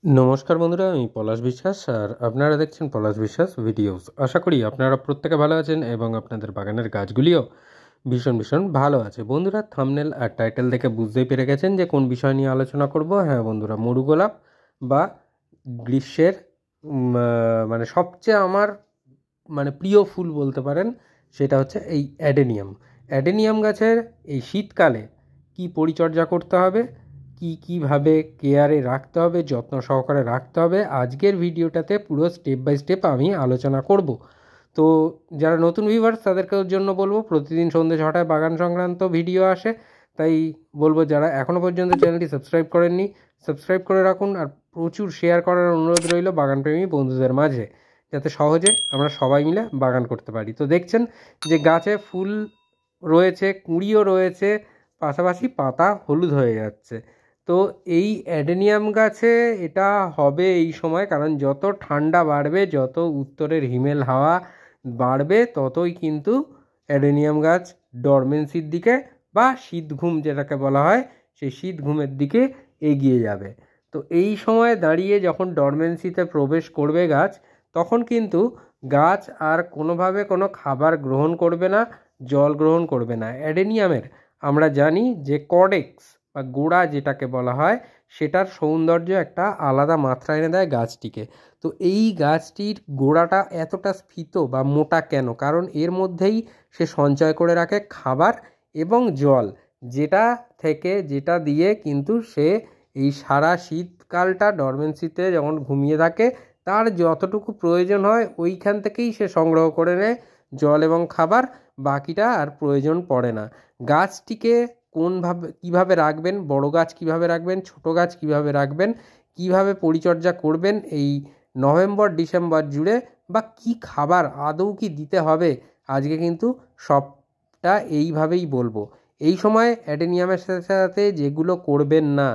নমস্কার বন্ধুরা, আমি পলাশ বিশ্বাস আর আপনারা দেখছেন পলাশ বিশ্বাস ভিডিওস। আশা করি আপনারা প্রত্যেকে ভালো আছেন এবং আপনাদের বাগানের গাছগুলিও ভীষণ ভীষণ ভালো আছে। বন্ধুরা, থাম্বনেল আর টাইটেল দেখে বুঝতেই পেরে গেছেন যে কোন বিষয় নিয়ে আলোচনা করব। হ্যাঁ বন্ধুরা, মরু গোলাপ বা গ্রীষ্মের মানে সবচেয়ে আমার প্রিয় ফুল বলতে পারেন, সেটা হচ্ছে এই অ্যাডেনিয়াম। অ্যাডেনিয়াম গাছের এই শীতকালে কি পরিচর্যা করতে হবে, কীভাবে কেয়ারে রাখতে হবে, যত্ন সহকারে রাখতে হবে, আজকের ভিডিওটাতে পুরো স্টেপ বাই স্টেপ আমি আলোচনা করব। তো যারা নতুন ভিউয়ার্স তাদেরকেও জন্য বলবো, প্রতিদিন সন্ধ্যে 6টায় বাগান সংক্রান্ত ভিডিও আসে, তাই বলবো যারা এখনও পর্যন্ত চ্যানেলটি সাবস্ক্রাইব করেননি সাবস্ক্রাইব করে রাখুন। আর প্রচুর শেয়ার করার অনুরোধ রইল বাগানপ্রেমী বন্ধুদের মাঝে, যাতে সহজে আমরা সবাই মিলে বাগান করতে পারি। তো দেখছেন যে গাছে ফুল রয়েছে, কুঁড়িও রয়েছে, পাশাপাশি পাতা হলুদ হয়ে যাচ্ছে। তো এই অ্যাডেনিয়াম গাছে এটা হবে এই সময়, কারণ যত ঠান্ডা বাড়বে, যত উত্তরের হিমেল হাওয়া বাড়বে, ততই কিন্তু অ্যাডেনিয়াম গাছ ডরমেন্সির দিকে বা শীত ঘুম যেটাকে বলা হয়, সেই শীত ঘুমের দিকে এগিয়ে যাবে। তো এই সময় দাঁড়িয়ে যখন ডরমেন্সিতে প্রবেশ করবে গাছ, তখন কিন্তু গাছ আর কোনোভাবে কোনো খাবার গ্রহণ করবে না, জল গ্রহণ করবে না। অ্যাডেনিয়ামের আমরা জানি যে কর্ডেক্স বা গোড়া যেটাকে বলা হয়, সেটার সৌন্দর্য একটা আলাদা মাত্রা এনে দেয় গাছটিকে। তো এই গাছটির গোড়াটা এতটা স্ফীত বা মোটা কেন? কারণ এর মধ্যেই সে সঞ্চয় করে রাখে খাবার এবং জল, যেটা দিয়ে কিন্তু সে এই সারা শীতকালটা ডরমেন্সিতে যখন ঘুমিয়ে থাকে, তার যতটুকু প্রয়োজন হয় ওইখান থেকেই সে সংগ্রহ করে নেয় জল এবং খাবার, বাকিটা আর প্রয়োজন পড়ে না। গাছটিকে কীভাবে রাখবেন, বড় গাছ কীভাবে রাখবেন, ছোট গাছ কীভাবে রাখবেন, কীভাবে পরিচর্যা করবেন এই নভেম্বর ডিসেম্বর জুড়ে, বা কি খাবার আদৌ কি দিতে হবে, আজকে কিন্তু সবটা এইভাবেই বলবো। এই সময় অ্যাডেনিয়ামের সাথে সাথে যেগুলো করবেন না,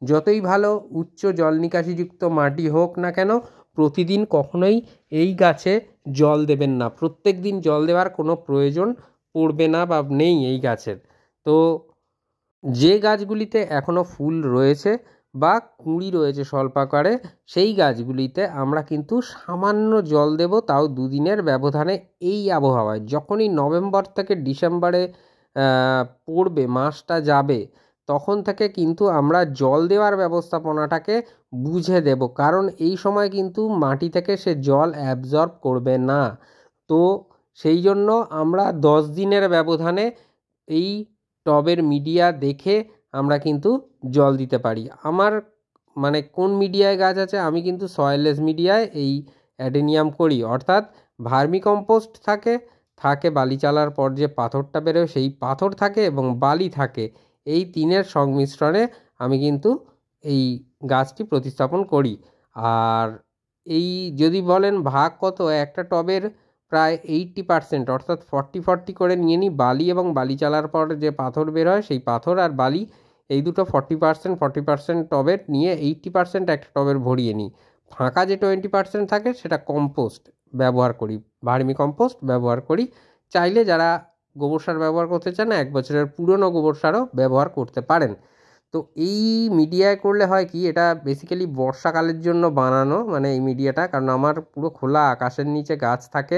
যতই ভালো উচ্চ জল নিকাশিযুক্ত মাটি হোক না কেন, প্রতিদিন কখনোই এই গাছে জল দেবেন না। প্রত্যেক দিন জল দেওয়ার কোনো প্রয়োজন পড়বে না বা নেই এই গাছের। তো যে গাছগুলিতে এখনও ফুল রয়েছে বা কুঁড়ি রয়েছে স্বল্পাকারে, সেই গাছগুলিতে আমরা কিন্তু সামান্য জল দেব, তাও দুদিনের ব্যবধানে। এই আবহাওয়ায় যখনই নভেম্বর থেকে ডিসেম্বরে পড়বে, মাসটা যাবে, তখন থেকে কিন্তু আমরা জল দেওয়ার ব্যবস্থাপনাটাকে বুঝে দেব, কারণ এই সময় কিন্তু মাটি থেকে সে জল অ্যাবজর্ব করবে না। তো সেই জন্য আমরা 10 দিনের ব্যবধানে এই টবের মিডিয়া দেখে আমরা কিন্তু জল দিতে পারি। আমার কোন মিডিয়ায় গাছ আছে, আমি কিন্তু সয়েললেস মিডিয়ায় এই অ্যাডেনিয়াম করি, অর্থাৎ ভার্মি কম্পোস্ট থাকে বালি চালার পর যে পাথরটা বেরোয় সেই পাথর থাকে এবং বালি থাকে, এই তিনের সংমিশ্রণে আমি কিন্তু এই গাছটি প্রতিস্থাপন করি। আর এই যদি বলেন ভাগ কত, একটা টবের প্রায় 80%, অর্থাৎ 40-40 করে নিয়ে নিই। বালি এবং বালি চালার পর যে পাথর বের হয়, সেই পাথর আর বালি, এই দুটো 40% টবের নিয়ে 80% একটা টবের ভরিয়ে নিই। ফাঁকা যে 20% থাকে সেটা কম্পোস্ট ব্যবহার করি, ভার্মি কম্পোস্ট ব্যবহার করি। চাইলে যারা গোবর সার ব্যবহার করতে চান, 1 বছরের পুরনো গোবর সারও ব্যবহার করতে পারেন। তো এই মিডিয়ায় করলে হয় কি, এটা বেসিক্যালি বর্ষাকালের জন্য বানানো, এই মিডিয়াটা, কারণ আমার পুরো খোলা আকাশের নিচে গাছ থাকে,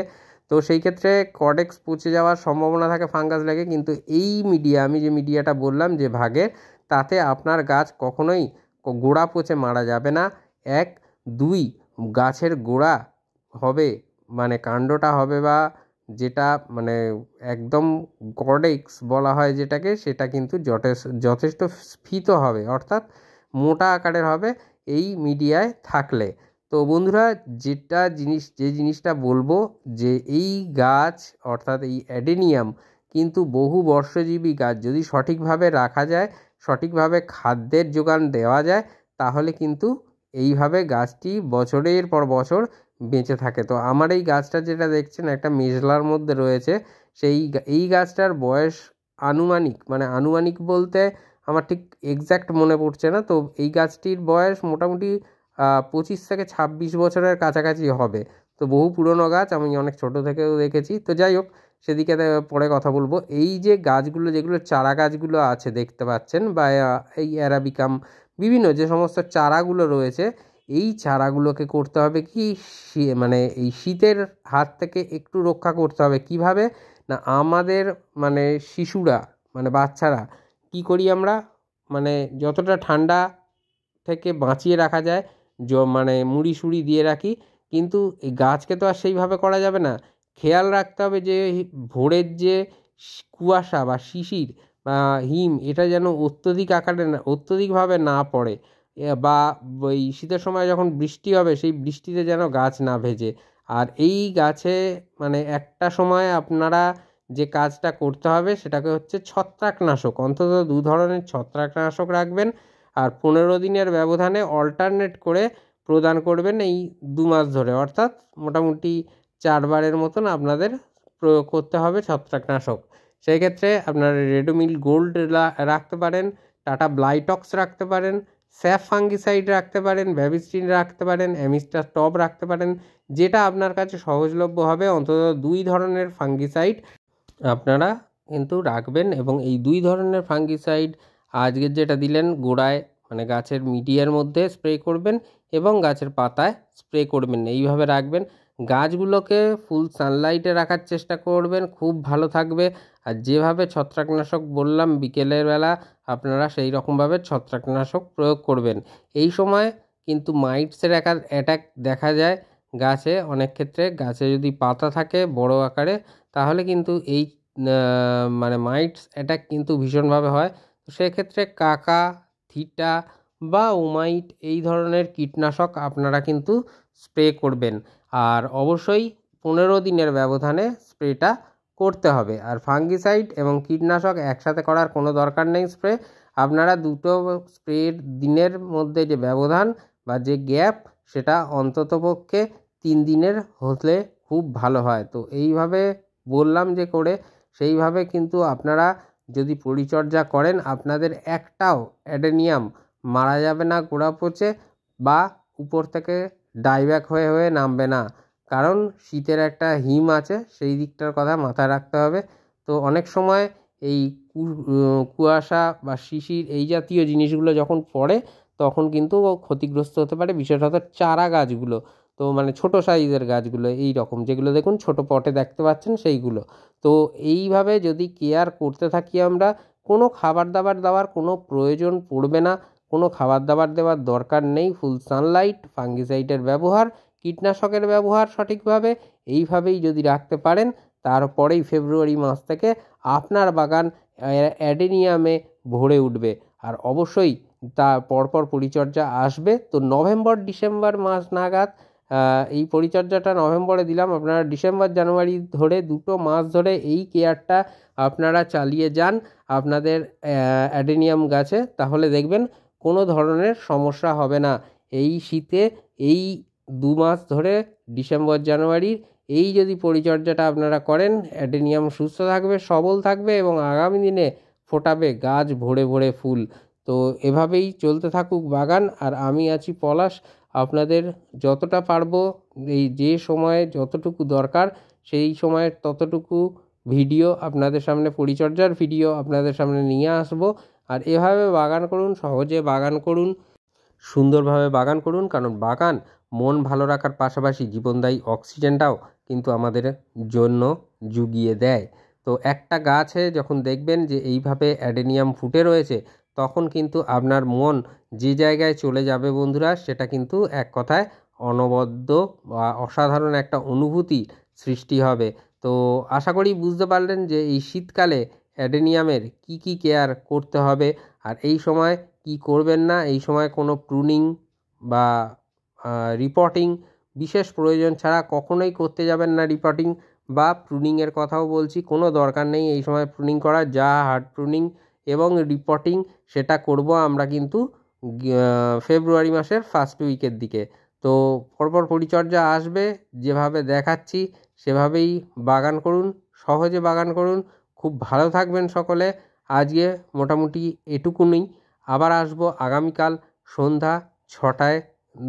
তো সেই ক্ষেত্রে কর্ডেক্স পচে যাওয়ার সম্ভাবনা থাকে, ফাঙ্গাস লেগে। কিন্তু এই মিডিয়া, আমি যে মিডিয়াটা বললাম যে ভাগে, তাতে আপনার গাছ কখনোই গোড়া পচে মারা যাবে না। 1, 2, গাছের গোড়া হবে, কাণ্ডটা হবে, বা যেটা একদম কর্ডেক্স বলা হয় যেটাকে, সেটা কিন্তু যথেষ্ট স্ফীত হবে, অর্থাৎ মোটা আকারের হবে এই মিডিয়ায় থাকলে। তো বন্ধুরা, যে জিনিসটা বলবো, যে এই গাছ অর্থাৎ এই অ্যাডেনিয়াম কিন্তু বহু বর্ষজীবী গাছ, যদি সঠিকভাবে রাখা যায়, সঠিকভাবে খাদ্যের যোগান দেওয়া যায়, তাহলে কিন্তু এইভাবে গাছটি বছরের পর বছর বেঁচে থাকে। তো আমার এই গাছটা যেটা দেখছেন, একটা মেজলার মধ্যে রয়েছে, এই গাছটার বয়স আনুমানিক বলতে আমার ঠিক এক্স্যাক্ট মনে পড়ছে না, তো এই গাছটির বয়স মোটামুটি 25 থেকে 26 বছরের কাছাকাছি হবে। তো বহু পুরনো গাছ, আমি অনেক ছোট থেকেও দেখেছি। তো যাই হোক, সেদিকে পরে কথা বলবো। এই যে গাছগুলো, যেগুলো চারা গাছগুলো আছে দেখতে পাচ্ছেন, বা এই অ্যারাবিকাম, বিভিন্ন যে সমস্ত চারাগুলো রয়েছে, এই চারাগুলোকে করতে হবে কি মানে এই শীতের হাত থেকে একটু রক্ষা করতে হবে কিভাবে না, আমাদের মানে শিশুরা মানে বাচ্চারা কি করি আমরা, মানে যতটা ঠান্ডা থেকে বাঁচিয়ে রাখা যায় মানে মুড়ি সুড়ি দিয়ে রাখি, কিন্তু এই গাছকে তো আর সেইভাবে করা যাবে না। খেয়াল রাখতে হবে যে ভোরের যে কুয়াশা বা শিশির বা হিম এটা যেন অত্যধিক আকারে না, অত্যধিকভাবে না পড়ে, বা ওই শীতের সময় যখন বৃষ্টি হবে সেই বৃষ্টিতে যেন গাছ না ভেজে। আর এই গাছে মানে একটা সময় আপনারা যে কাজটা করতে হবে সেটাকে হচ্ছে ছত্রাকনাশক, অন্তত 2 ধরনের ছত্রাকনাশক রাখবেন, আর 15 দিনের ব্যবধানে অল্টারনেট করে প্রদান করবেন এই 2 মাস ধরে, অর্থাৎ মোটামুটি 4 বারের মতন আপনাদের প্রয়োগ করতে হবে ছত্রাকনাশক। সেই ক্ষেত্রে আপনারা রেডোমিল গোল্ড রাখতে পারেন, টাটা ব্লাইটক্স রাখতে পারেন, স্যাফ ফাঙ্গিসাইড রাখতে পারেন, ব্যাবিস্টিন রাখতে পারেন, অ্যামিস্টার টপ রাখতে পারেন, যেটা আপনার কাছে সহজলভ্য হবে। অন্তত 2 ধরনের ফাঙ্গিসাইড আপনারা কিন্তু রাখবেন, এবং এই 2 ধরনের ফাঙ্গিসাইড আজকের যেটা দিলেন গোড়ায় মানে গাছের মিডিয়ার মধ্যে স্প্রে করবেন এবং গাছের পাতায় স্প্রে করবেন, এইভাবে রাখবেন। গাছগুলোকে ফুল সানলাইটে রাখার চেষ্টা করবেন, খুব ভালো থাকবে। আর যেভাবে ছত্রাকনাশক বললাম বিকেলের বেলা আপনারা সেই রকমভাবে ছত্রাকনাশক প্রয়োগ করবেন। এই সময় কিন্তু মাইটসের অ্যাটাক দেখা যায় গাছে, অনেক ক্ষেত্রে গাছে যদি পাতা থাকে বড় আকারে তাহলে কিন্তু এই মানে মাইটস অ্যাটাক কিন্তু ভীষণভাবে হয়। তো সেক্ষেত্রে কাকা, থিটা বা ওমাইট এই ধরনের কীটনাশক আপনারা কিন্তু স্প্রে করবেন, আর অবশ্যই 15 দিনের ব্যবধানে স্প্রেটা করতে হবে। আর ফাঙ্গিসাইড এবং কীটনাশক একসাথে করার কোনো দরকার নেই স্প্রে, আপনারা দুটো স্প্রের দিনের মধ্যে যে ব্যবধান বা যে গ্যাপ সেটা অন্ততপক্ষে 3 দিনের হলে খুব ভালো হয়। তো এইভাবে বললাম যে করে, সেইভাবে কিন্তু আপনারা যদি পরিচর্যা করেন আপনাদের একটাও অ্যাডেনিয়াম মারা যাবে না গোড়া পচে, বা উপর থেকে ডাইব্যাক হয়ে হয়ে নামবে না, কারণ শীতের একটা হিম আছে, সেই দিকটার কথা মাথায় রাখতে হবে। তো অনেক সময় এই কুয়াশা বা শিশির এই জাতীয় জিনিসগুলো যখন পড়ে তখন কিন্তু ক্ষতিগ্রস্ত হতে পারে, বিশেষত চারা গাছগুলো। তো মানে ছোটো সাইজের গাছগুলো এই রকম যেগুলো দেখুন ছোটো পটে দেখতে পাচ্ছেন সেইগুলো। তো এইভাবে যদি কেয়ার করতে থাকি আমরা, কোনো খাবার দাবার দেওয়ার কোনো প্রয়োজন পড়বে না, কোনো খাবার দাবার দেওয়ার দরকার নেই। ফুল সানলাইট, ফাঙ্গিসাইডের ব্যবহার, কীটনাশকের ব্যবহার সঠিকভাবে, এইভাবেই যদি রাখতে পারেন তারপরেই ফেব্রুয়ারি মাস থেকে আপনার বাগান অ্যাডেনিয়ামে ভরে উঠবে। আর অবশ্যই তা পরপর পরিচর্যা আসবে। তো নভেম্বর ডিসেম্বর মাস নাগাদ এই পরিচর্যাটা নভেম্বরে দিলাম, আপনারা ডিসেম্বর জানুয়ারি ধরে 2 মাস ধরে এই কেয়ারটা আপনারা চালিয়ে যান আপনাদের অ্যাডেনিয়াম গাছে, তাহলে দেখবেন কোনো ধরনের সমস্যা হবে না। এই শীতে এই 2 মাস ধরে ডিসেম্বর জানুয়ারির এই যদি পরিচর্যাটা আপনারা করেন, অ্যাডেনিয়াম সুস্থ থাকবে, সবল থাকবে এবং আগামী দিনে ফোটাবে গাছ ভরে ভরে ফুল। তো এভাবেই চলতে থাকুক বাগান, আর আমি আছি পলাশ। আপনাদের যতটা পারবো এই যে সময়ে যতটুকু দরকার সেই সময়ের ততটুকু ভিডিও আপনাদের সামনে, পরিচর্যার ভিডিও আপনাদের সামনে নিয়ে আসবো। আর এভাবে বাগান করুন, সহজে বাগান করুন, সুন্দরভাবে বাগান করুন, কারণ বাগান মন ভালো রাখার পাশাপাশি জীবনদায়ী অক্সিজেনটাও কিন্তু আমাদের জন্য জুগিয়ে দেয়। তো একটা গাছে যখন দেখবেন যে এইভাবে অ্যাডেনিয়াম ফুটে রয়েছে তখন কিন্তু আপনার মন যে জায়গায় চলে যাবে বন্ধুরা, সেটা কিন্তু এক কথায় অনবদ্য বা অসাধারণ একটা অনুভূতি সৃষ্টি হবে। তো আশা করি বুঝতে পারলেন যে এই শীতকালে অ্যাডেনিয়ামের কি কেয়ার করতে হবে, আর এই সময় কি করবেন না। এই সময় কোনো প্রুনিং বা রিপোর্টিং বিশেষ প্রয়োজন ছাড়া কখনোই করতে যাবেন না। রিপোর্টিং বা প্রুনিংয়ের কথাও বলছি, কোনো দরকার নেই এই সময় প্রুনিং করার। যা হার্ড প্রুনিং এবং রিপোর্টিং সেটা করব আমরা কিন্তু ফেব্রুয়ারি মাসের ফার্স্ট উইকের দিকে। তো পরপর পরিচর্যা আসবে, যেভাবে দেখাচ্ছি সেভাবেই বাগান করুন, সহজে বাগান করুন, খুব ভালো থাকবেন সকলে। আজকে মোটামুটি এটুকুনই, আবার আসবো আগামীকাল সন্ধ্যা 6টায়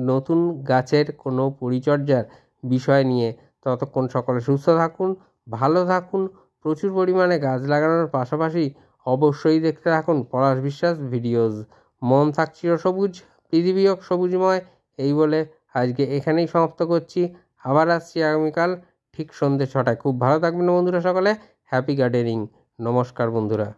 নতুন গাছের কোনো পরিচর্যার বিষয় নিয়ে। ততক্ষণ সকলে সুস্থ থাকুন, ভালো থাকুন, প্রচুর পরিমাণে গাছ লাগানোর পাশাপাশি অবশ্যই দেখতে থাকুন পলাশ বিশ্বাস ভিডিওস। মন থাক চিরসবুজ, পৃথিবী হোক সবুজময়, এই বলে আজকে এখানেই সমাপ্ত করছি। আবার আসছি আগামীকাল ঠিক সন্ধ্যে 6টায়। খুব ভালো থাকবেন বন্ধুরা সকলে। Happy gardening. নমস্কার বন্ধুরা।